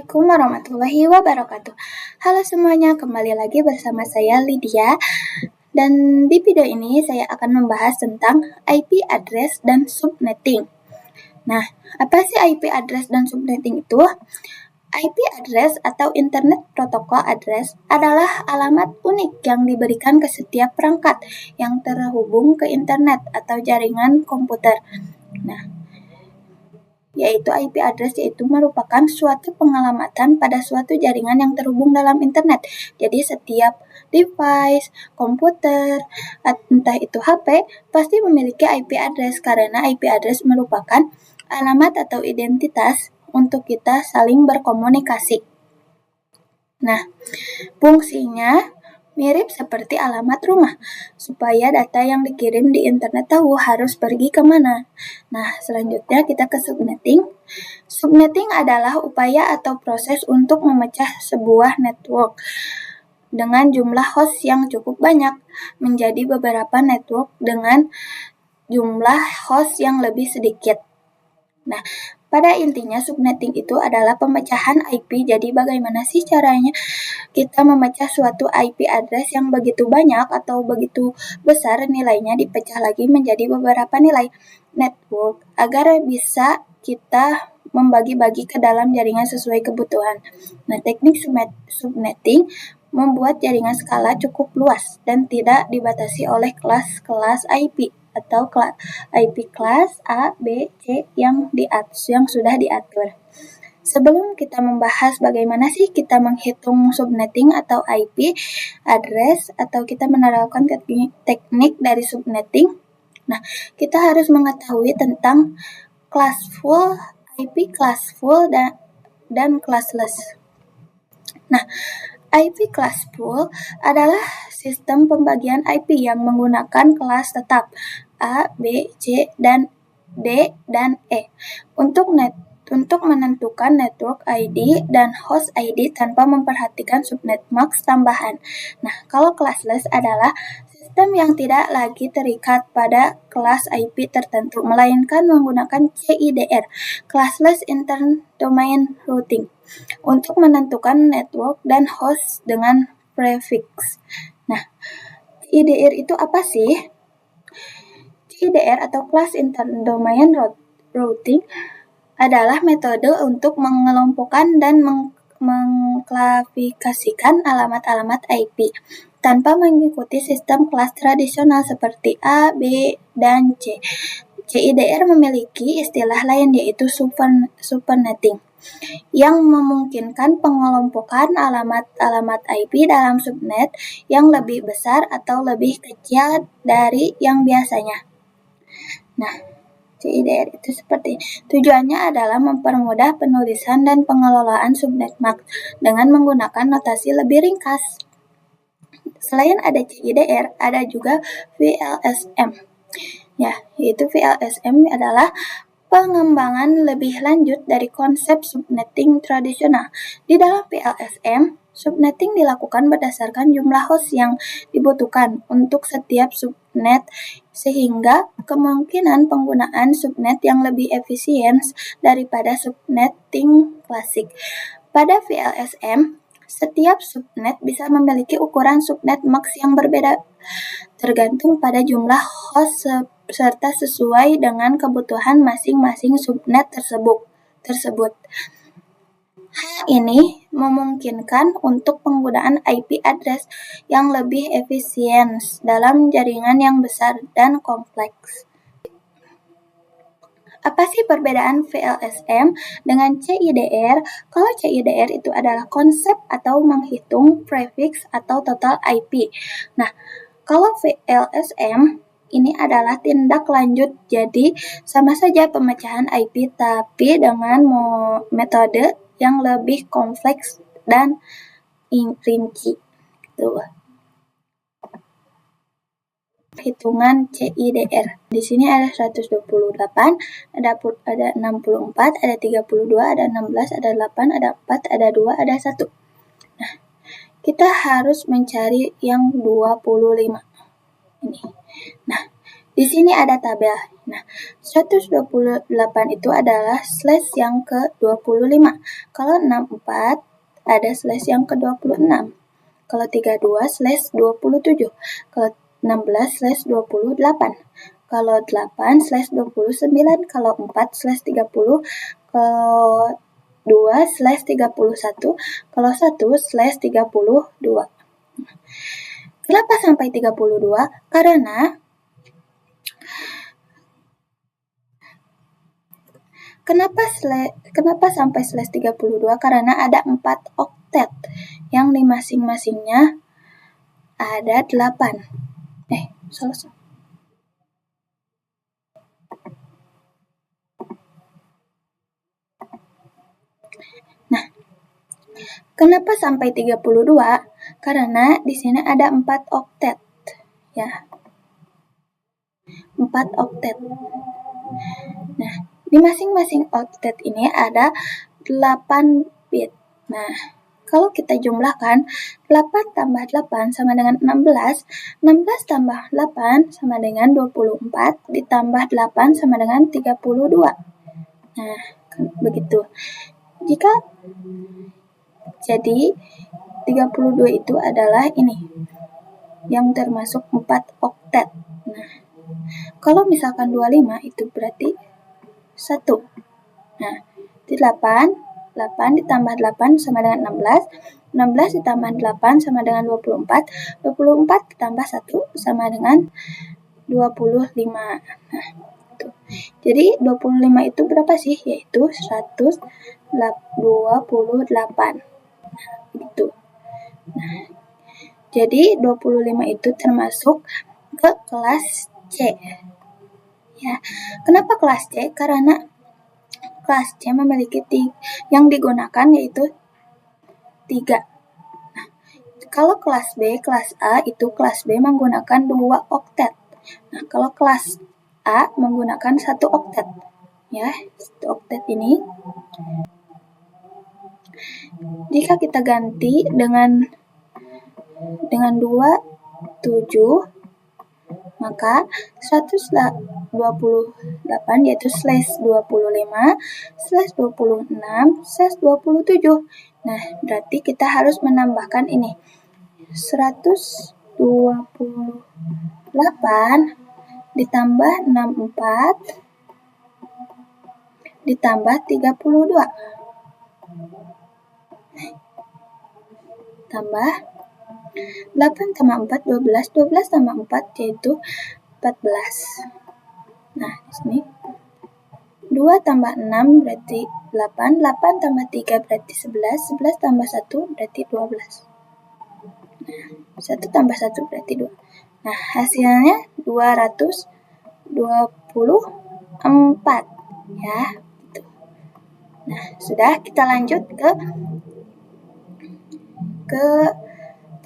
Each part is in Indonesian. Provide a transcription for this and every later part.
Assalamualaikum warahmatullahi wabarakatuh. Halo semuanya, kembali lagi bersama saya Lydia. Dan di video ini saya akan membahas tentang IP address dan subnetting. Nah, apa sih IP address dan subnetting itu? IP address atau Internet Protocol Address adalah alamat unik yang diberikan ke setiap perangkat yang terhubung ke internet atau jaringan komputer. Nah, yaitu IP address yaitu merupakan suatu pengalamatan pada suatu jaringan yang terhubung dalam internet. Jadi setiap device, komputer, entah itu HP, pasti memiliki IP address karena IP address merupakan alamat atau identitas untuk kita saling berkomunikasi. Nah, fungsinya mirip seperti alamat rumah, supaya data yang dikirim di internet tahu harus pergi kemana. Nah, selanjutnya kita ke subnetting. Subnetting adalah upaya atau proses untuk memecah sebuah network dengan jumlah host yang cukup banyak menjadi beberapa network dengan jumlah host yang lebih sedikit. Nah, pada intinya subnetting itu adalah pemecahan IP. Jadi bagaimana sih caranya kita memecah suatu IP address yang begitu banyak atau begitu besar nilainya dipecah lagi menjadi beberapa nilai network agar bisa kita membagi-bagi ke dalam jaringan sesuai kebutuhan. Nah, teknik subnetting membuat jaringan skala cukup luas dan tidak dibatasi oleh kelas-kelas IP atau IP kelas A, B, C yang sudah diatur. Sebelum kita membahas bagaimana sih kita menghitung subnetting atau IP address atau kita menerapkan teknik dari subnetting, nah kita harus mengetahui tentang classful, IP classful dan classless. Nah, IP classful adalah sistem pembagian IP yang menggunakan kelas tetap A, B, C, dan D, dan E untuk menentukan network ID dan host ID tanpa memperhatikan subnet max tambahan. Nah, kalau classless adalah sistem yang tidak lagi terikat pada kelas IP tertentu, melainkan menggunakan CIDR, Classless Inter-Domain Routing, untuk menentukan network dan host dengan prefix. Nah, CIDR itu apa sih? CIDR atau Class Inter-Domain Routing adalah metode untuk mengelompokkan dan mengklasifikasikan alamat-alamat IP tanpa mengikuti sistem kelas tradisional seperti A, B, dan C. CIDR memiliki istilah lain yaitu subnetting yang memungkinkan pengelompokan alamat-alamat IP dalam subnet yang lebih besar atau lebih kecil dari yang biasanya. Nah, CIDR itu seperti tujuannya adalah mempermudah penulisan dan pengelolaan subnet max dengan menggunakan notasi lebih ringkas. Selain ada CIDR, ada juga VLSM. Ya, yaitu VLSM adalah pengembangan lebih lanjut dari konsep subnetting tradisional. Di dalam VLSM, subnetting dilakukan berdasarkan jumlah host yang dibutuhkan untuk setiap subnet, sehingga kemungkinan penggunaan subnet yang lebih efisien daripada subnetting klasik. Pada VLSM, setiap subnet bisa memiliki ukuran subnet max yang berbeda tergantung pada jumlah host serta sesuai dengan kebutuhan masing-masing subnet tersebut. Hal ini memungkinkan untuk penggunaan IP address yang lebih efisien dalam jaringan yang besar dan kompleks. Apa sih perbedaan VLSM dengan CIDR? Kalau CIDR itu adalah konsep atau menghitung prefix atau total IP. Nah, kalau VLSM ini adalah tindak lanjut, jadi sama saja pemecahan IP tapi dengan metode yang lebih kompleks dan rinci. Gitu. Hitungan CIDR. Di sini ada 128, ada 64, ada 32, ada 16, ada 8, ada 4, ada 2, ada 1. Nah, kita harus mencari yang 25. Ini. Nah, di sini ada tabel. Nah, 128 itu adalah slash yang ke-25. Kalau 64 ada slash yang ke-26. Kalau 32 slash 27. Kalau 16 slash 28. Kalau 8 slash 29. Kalau 4 slash 30. Kalau 2 slash 31. Kalau 1 slash 32. Kenapa sampai 32? Kenapa sampai slash 32? Karena ada 4 oktet yang di masing-masingnya ada 8. Salah. Nah, kenapa sampai 32? Karena di sini ada 4 oktet. Ya. 4 oktet. Nah, di masing-masing oktet ini ada 8 bit. Nah, kalau kita jumlahkan 8 tambah 8 sama dengan 16, 16 tambah 8 sama dengan 24, ditambah 8 sama dengan 32. Nah, begitu. Jadi 32 itu adalah ini yang termasuk 4 oktet. Nah, kalau misalkan 25 itu berarti 1. Nah, itu 8 ditambah 8 sama dengan 16, 16 ditambah 8 sama dengan 24, 24 ditambah 1 sama dengan 25. Nah, itu. Jadi 25 itu berapa sih? Yaitu 128. Gitu. Nah, jadi 25 itu termasuk ke kelas C. Ya. Kenapa kelas C? Karena kelas C memiliki yang digunakan yaitu 3. Nah, kalau kelas B, kelas A itu kelas B menggunakan 2 oktet. Nah, kalau kelas A menggunakan 1 oktet. Ya, 1 oktet ini. Jika kita ganti dengan 27, maka 128 yaitu slash 25 slash 26 slash 27. Nah, berarti kita harus menambahkan ini 128 ditambah 64 ditambah 32 tambah 8 tambah 4 12, 12 tambah 4 yaitu 14. Nah, di sini 2 tambah 6 berarti 8, 8 tambah 3 berarti 11, 11 tambah 1 berarti 12. Nah, 1 tambah 1 berarti 2. Nah, hasilnya 224 ya. Gitu. Nah, sudah, kita lanjut ke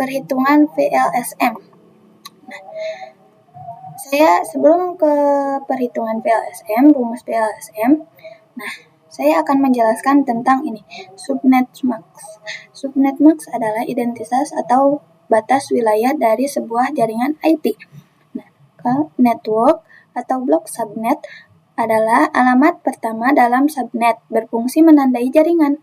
perhitungan VLSM. Nah, saya sebelum ke perhitungan VLSM, rumus VLSM, nah, saya akan menjelaskan tentang ini, subnet max. Subnet max adalah identitas atau batas wilayah dari sebuah jaringan IP. Nah, network atau blok subnet adalah alamat pertama dalam subnet, berfungsi menandai jaringan.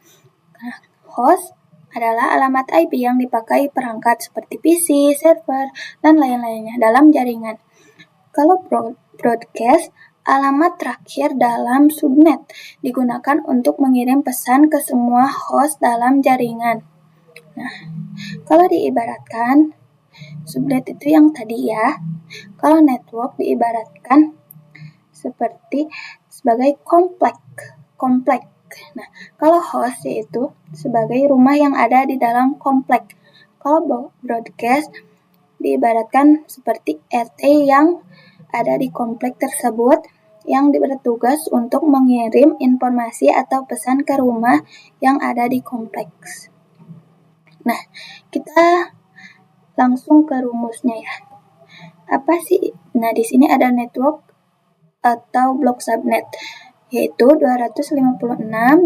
Nah, host adalah alamat IP yang dipakai perangkat seperti PC, server, dan lain-lainnya dalam jaringan. Kalau broadcast, alamat terakhir dalam subnet digunakan untuk mengirim pesan ke semua host dalam jaringan. Nah, kalau diibaratkan, subnet itu yang tadi ya. Kalau network diibaratkan sebagai komplek. Nah, kalau host yaitu sebagai rumah yang ada di dalam komplek. Kalau broadcast diibaratkan seperti RT yang ada di komplek tersebut yang bertugas untuk mengirim informasi atau pesan ke rumah yang ada di kompleks. Nah, kita langsung ke rumusnya ya. Apa sih? Nah, di sini ada network atau blok subnet, yaitu 256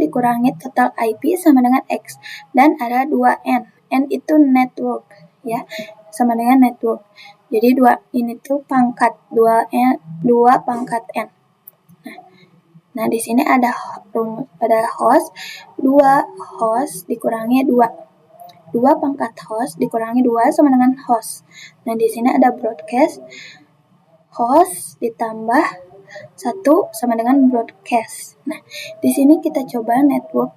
dikurangi total IP sama dengan X, dan ada 2N. N itu network, ya, sama dengan network. Jadi 2 ini tuh pangkat 2 pangkat N. Nah, di sini ada host, 2 host dikurangi 2. 2 pangkat host dikurangi 2 sama dengan host. Nah, di sini ada broadcast, host ditambah 1 sama dengan broadcast. Nah, di sini kita coba network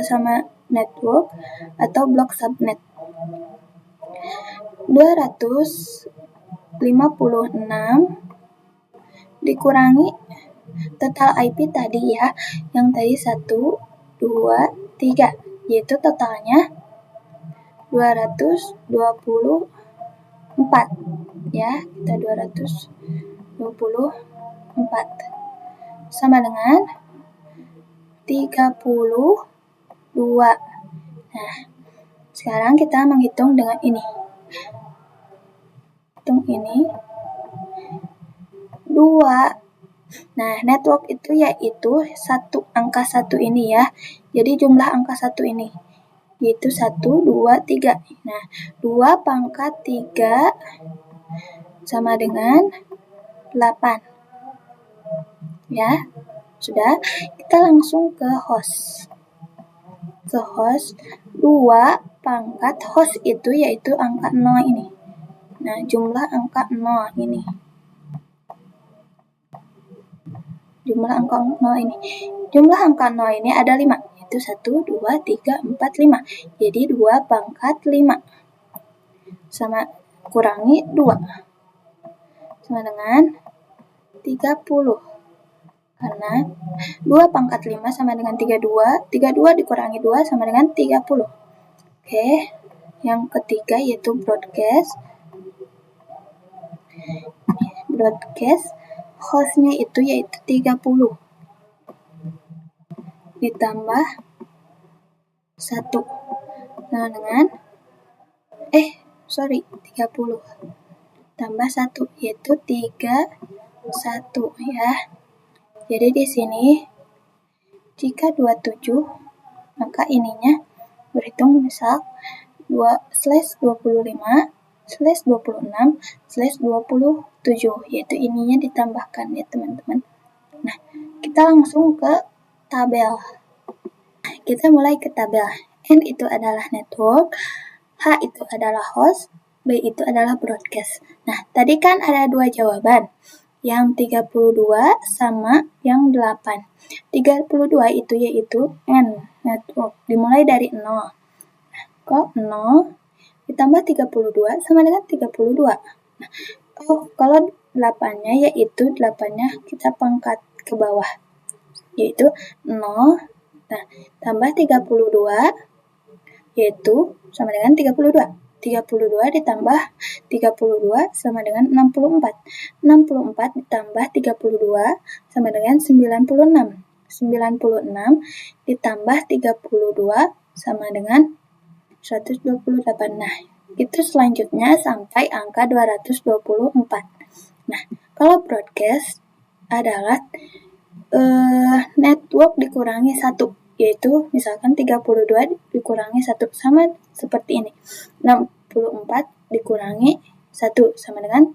sama network atau block subnet. 256 dikurangi total IP tadi ya, yang tadi 1, 2, 3, yaitu totalnya 224 ya, kita 224 sama dengan 32. Nah, sekarang kita menghitung dengan ini. Hitung ini 2. Nah, network itu yaitu angka 1 ini ya. Jadi jumlah angka 1 ini yaitu 1, 2, 3. Nah, 2 pangkat 3 sama dengan 8. Ya, sudah. Kita langsung ke host. 2 pangkat host itu yaitu angka 0 ini. Nah, jumlah angka 0 ini. Jumlah angka 0 ini ada 5. Itu 1, 2, 3, 4, 5. Jadi 2 pangkat 5 sama kurangi 2 sama dengan 30. Karena 2 pangkat 5 sama dengan 32. 32 dikurangi 2 sama dengan 30. Oke, yang ketiga yaitu broadcast. Hostnya itu yaitu 30 ditambah 1 sama dengan 30 tambah 1 yaitu 31 ya. Jadi di sini jika 27 maka ininya berhitung misal 2/25/26/27 yaitu ininya ditambahkan ya teman-teman. Nah, kita langsung ke tabel. Kita mulai ke tabel. N itu adalah network, H itu adalah host, B itu adalah broadcast. Nah, tadi kan ada 2 jawaban, yang 32 sama yang 8. 32 itu yaitu N, network, dimulai dari 0. Nah, kok 0 ditambah 32 sama dengan 32. Nah, kalau 8-nya yaitu 8-nya kita pangkat ke bawah, yaitu 0. Nah, tambah 32 yaitu sama dengan 32. 32 ditambah 32 sama dengan 64. 64 ditambah 32 sama dengan 96. 96 ditambah 32 sama dengan 128. Nah, itu selanjutnya sampai angka 224. Nah, kalau broadcast adalah network dikurangi 1, yaitu misalkan 32 dikurangi 1 sama seperti ini. 64 dikurangi 1 sama dengan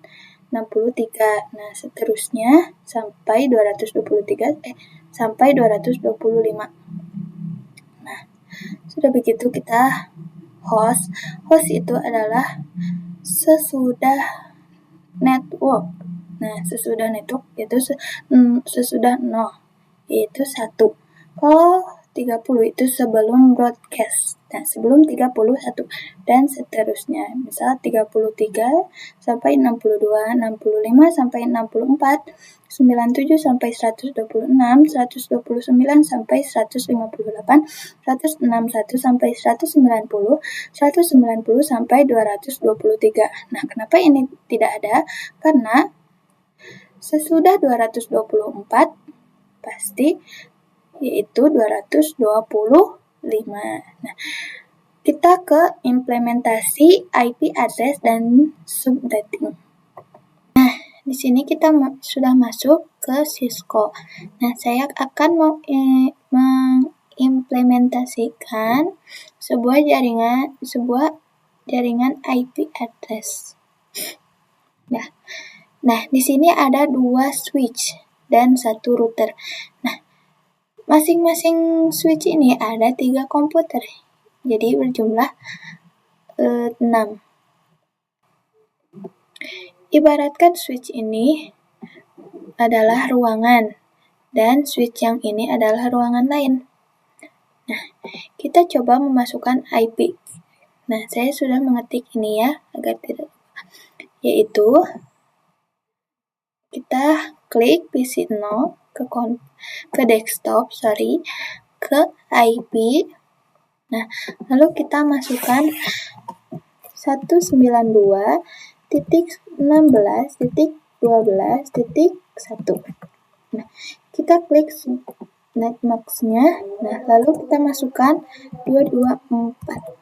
63. Nah, seterusnya sampai 225. Nah, sudah begitu kita host. Host itu adalah sesudah network. Nah, sesudah network itu sesudah 0 yaitu 1. Kalau 30 itu sebelum broadcast. Nah, sebelum 31 dan seterusnya. Misal 33 sampai 62, 65 sampai 64, 97 sampai 126, 129 sampai 158, 161 sampai 190, 190 sampai 223. Nah, kenapa ini tidak ada? Karena sesudah 224 pasti yaitu 225. Nah, kita ke implementasi IP address dan subnetting. Nah, di sini kita sudah masuk ke Cisco. Nah, saya akan mengimplementasikan sebuah jaringan IP address. Nah, di sini ada 2 switch dan 1 router. Nah, masing-masing switch ini ada 3 komputer, jadi berjumlah 6. Ibaratkan switch ini adalah ruangan, dan switch yang ini adalah ruangan lain. Nah, kita coba memasukkan IP. Nah, saya sudah mengetik ini ya, agar tidak lupa. Yaitu, kita klik PC0 ke desktop, ke IP. Nah, lalu kita masukkan 192.16.12.1. Nah, kita klik netmax-nya. Nah, lalu kita masukkan 224.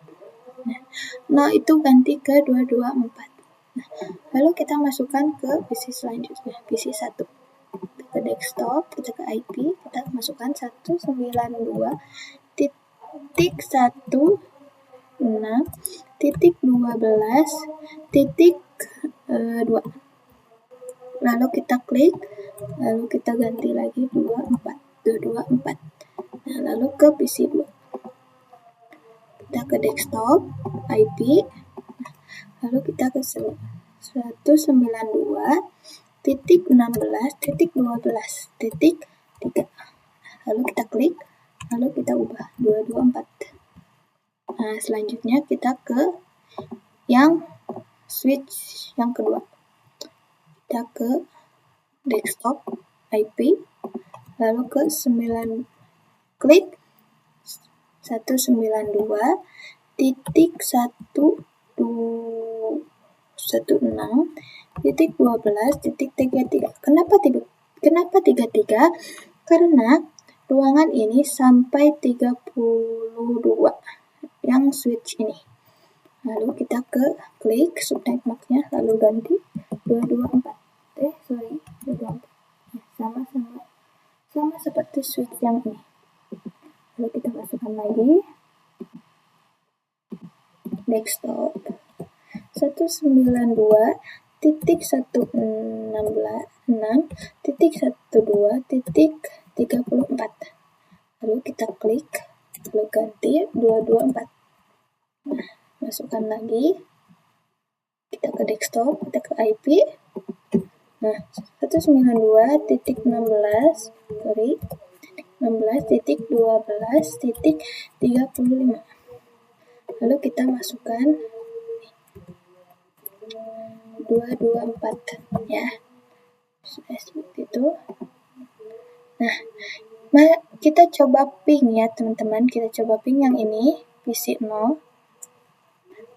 Nah, 0 itu ganti ke 224. Nah, lalu kita masukkan ke PC selanjutnya, PC 1. Kita ke desktop, kita ke IP, kita masukkan 192.16.12.2. Lalu kita klik, lalu kita ganti lagi 224. Nah, lalu ke PC 2. Kita ke desktop, IP, lalu kita ke 192.16.12.3. Lalu kita klik, lalu kita ubah 224. Nah, selanjutnya kita ke yang switch yang kedua. Kita ke desktop, IP, lalu ke klik 192.16.12.33. Kenapa 33? Karena ruangan ini sampai 32 yang switch ini. Lalu kita klik subnetmax-nya, lalu ganti 224. 224. Sama seperti switch yang ini. Lalu kita masukkan lagi desktop 192.16.12.34. Lalu kita klik, lalu ganti 224. Nah, masukkan lagi, kita ke desktop, kita ke IP. Nah, 192.16.12.35. Lalu kita masukkan 224 ya. Sudah seperti itu. Nah, kita coba ping ya teman-teman, kita coba ping yang ini PC0.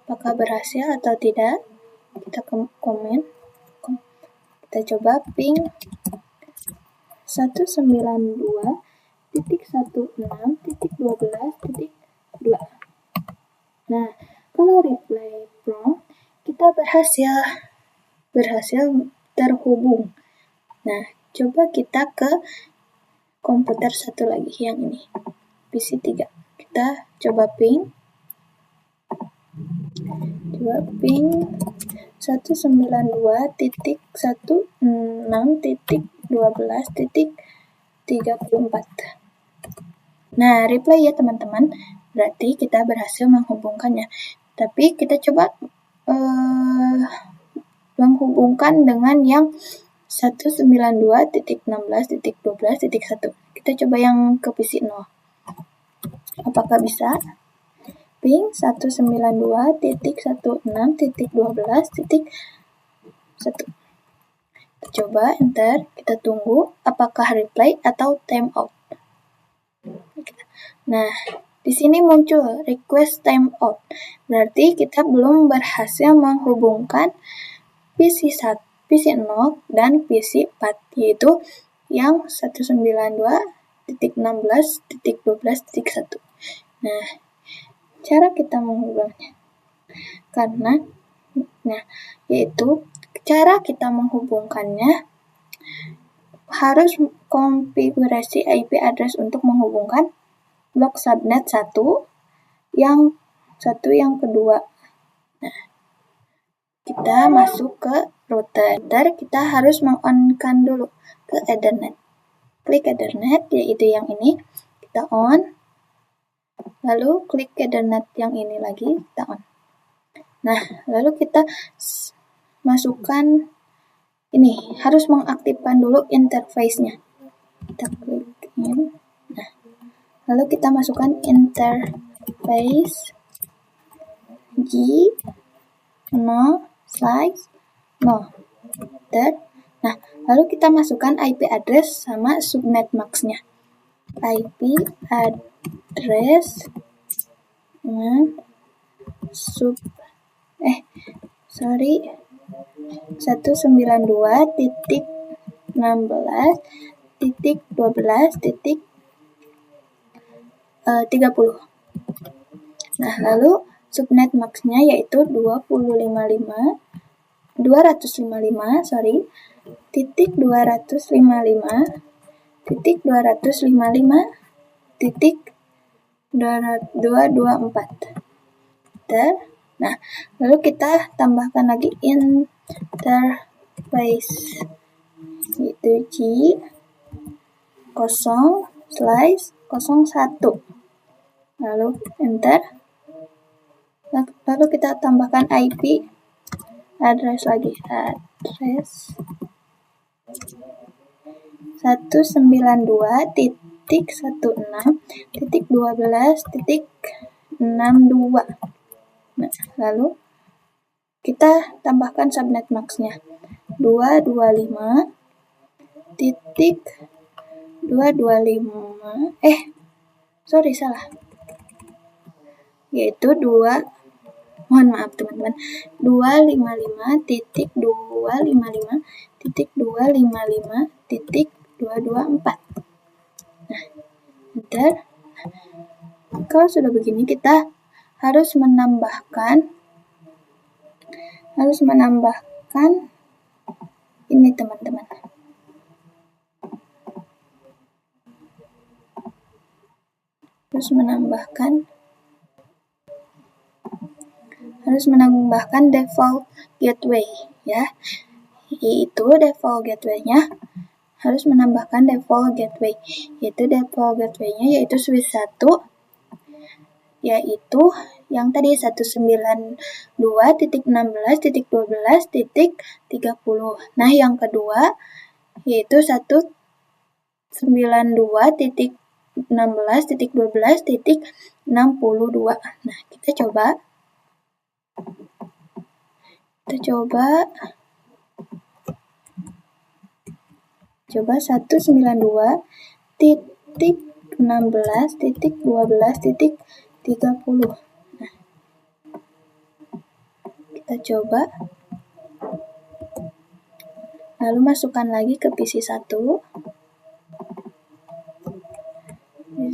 Apakah berhasil atau tidak? Kita komen. Kita coba ping 192.16.12.2. Nah, kalau reply prompt kita berhasil terhubung. Nah, coba kita ke komputer satu lagi yang ini, PC 3. Kita coba ping 192.16.12.34. Nah, reply ya teman-teman. Berarti kita berhasil menghubungkannya. Tapi kita coba menghubungkan dengan yang 192.16.12.1. Kita coba yang ke PC 0. Apakah bisa? Ping 192.16.12.1. Kita coba enter, kita tunggu apakah reply atau timeout. Nah, di sini muncul request timeout. Berarti kita belum berhasil menghubungkan PC 0 dan PC 4, yaitu yang 192.16.12.1. Nah, cara kita menghubungkannya. Cara kita menghubungkannya harus konfigurasi IP address untuk menghubungkan blok subnet 1, yang kedua. Nah, kita masuk ke router. Kita harus meng-on-kan dulu ke Ethernet. klik Ethernet, yaitu yang ini, kita on. Lalu klik Ethernet yang ini lagi, kita on. Nah, lalu kita masukkan ini, harus mengaktifkan dulu interface-nya. Kita klik in. Nah, lalu kita masukkan interface G0/0. Nah, lalu kita masukkan IP address sama subnet max-nya. IP address dengan 192.16.12.30. Nah, lalu subnet max-nya yaitu 255.255.255.224. Nah, lalu kita tambahkan lagi interface, yaitu G0/01. Lalu enter. Lalu kita tambahkan IP address lagi, address 192.16.12.62. Nah, lalu kita tambahkan subnet max-nya 225.225 yaitu 255.255.254. Nah, enter. Kalau sudah begini, kita harus menambahkan ini, teman-teman. Harus menambahkan default gateway, ya. Yaitu default gateway-nya harus menambahkan default gateway. Yaitu default gateway-nya yaitu switch 1, yaitu yang tadi 192.16.12.30. Nah, yang kedua yaitu 192.16.12.62. Nah, kita coba 192.16.12.30. Nah, kita coba. Lalu masukkan lagi ke PC 1. Nah,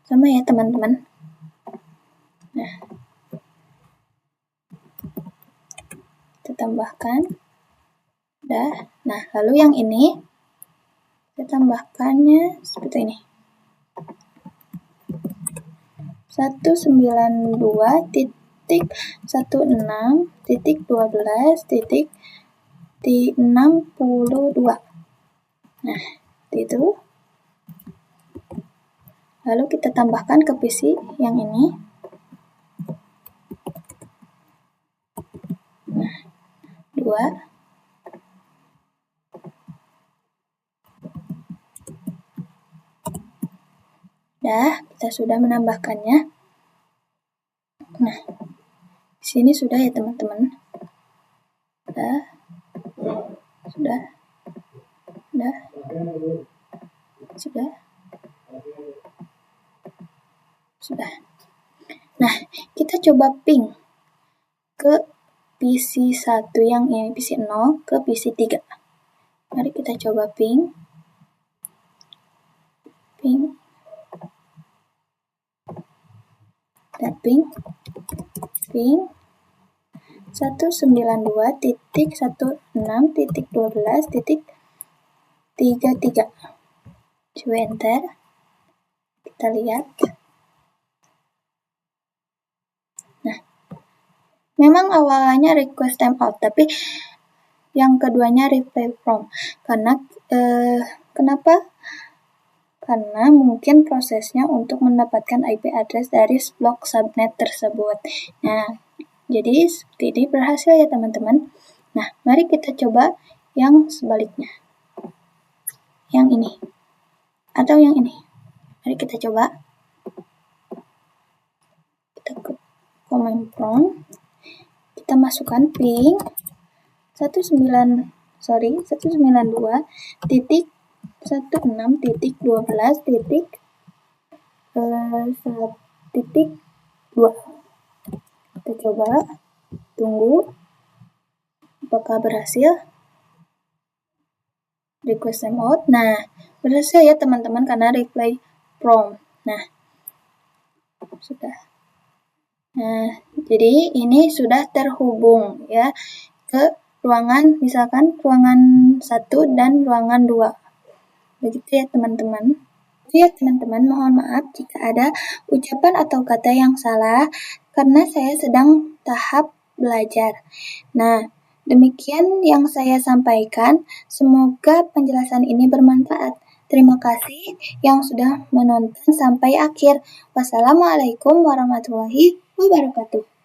sama ya, teman-teman. Nah, kita tambahkan. Nah, lalu yang ini kita tambahkannya seperti ini. 192.16.12.62. Nah, itu. Lalu kita tambahkan ke PC yang ini. Nah, 2. Kita sudah menambahkannya. Nah, di sini sudah ya, teman-teman. Sudah. Nah, kita coba ping ke PC 1 yang ini, PC 0 ke PC 3. Mari kita coba ping. Ping 192.16.12.33. Coba enter. Kita lihat. Nah, memang awalnya request timeout, tapi yang keduanya reply from. Kenapa? Karena mungkin prosesnya untuk mendapatkan IP address dari blok subnet tersebut. Nah, jadi seperti ini berhasil ya teman-teman. Nah, mari kita coba yang sebaliknya. Yang ini. Atau yang ini. Mari kita coba. Kita ke command prompt. Kita masukkan ping 192.16.12.1.2. Kita coba tunggu apakah berhasil. Request timeout. Nah, berhasil ya teman-teman karena reply from. Nah, sudah. Nah, jadi ini sudah terhubung ya ke ruangan, misalkan ruangan 1 dan ruangan 2. Begitu ya teman-teman. Ya teman-teman, mohon maaf jika ada ucapan atau kata yang salah karena saya sedang tahap belajar. Nah, demikian yang saya sampaikan. Semoga penjelasan ini bermanfaat. Terima kasih yang sudah menonton sampai akhir. Wassalamualaikum warahmatullahi wabarakatuh.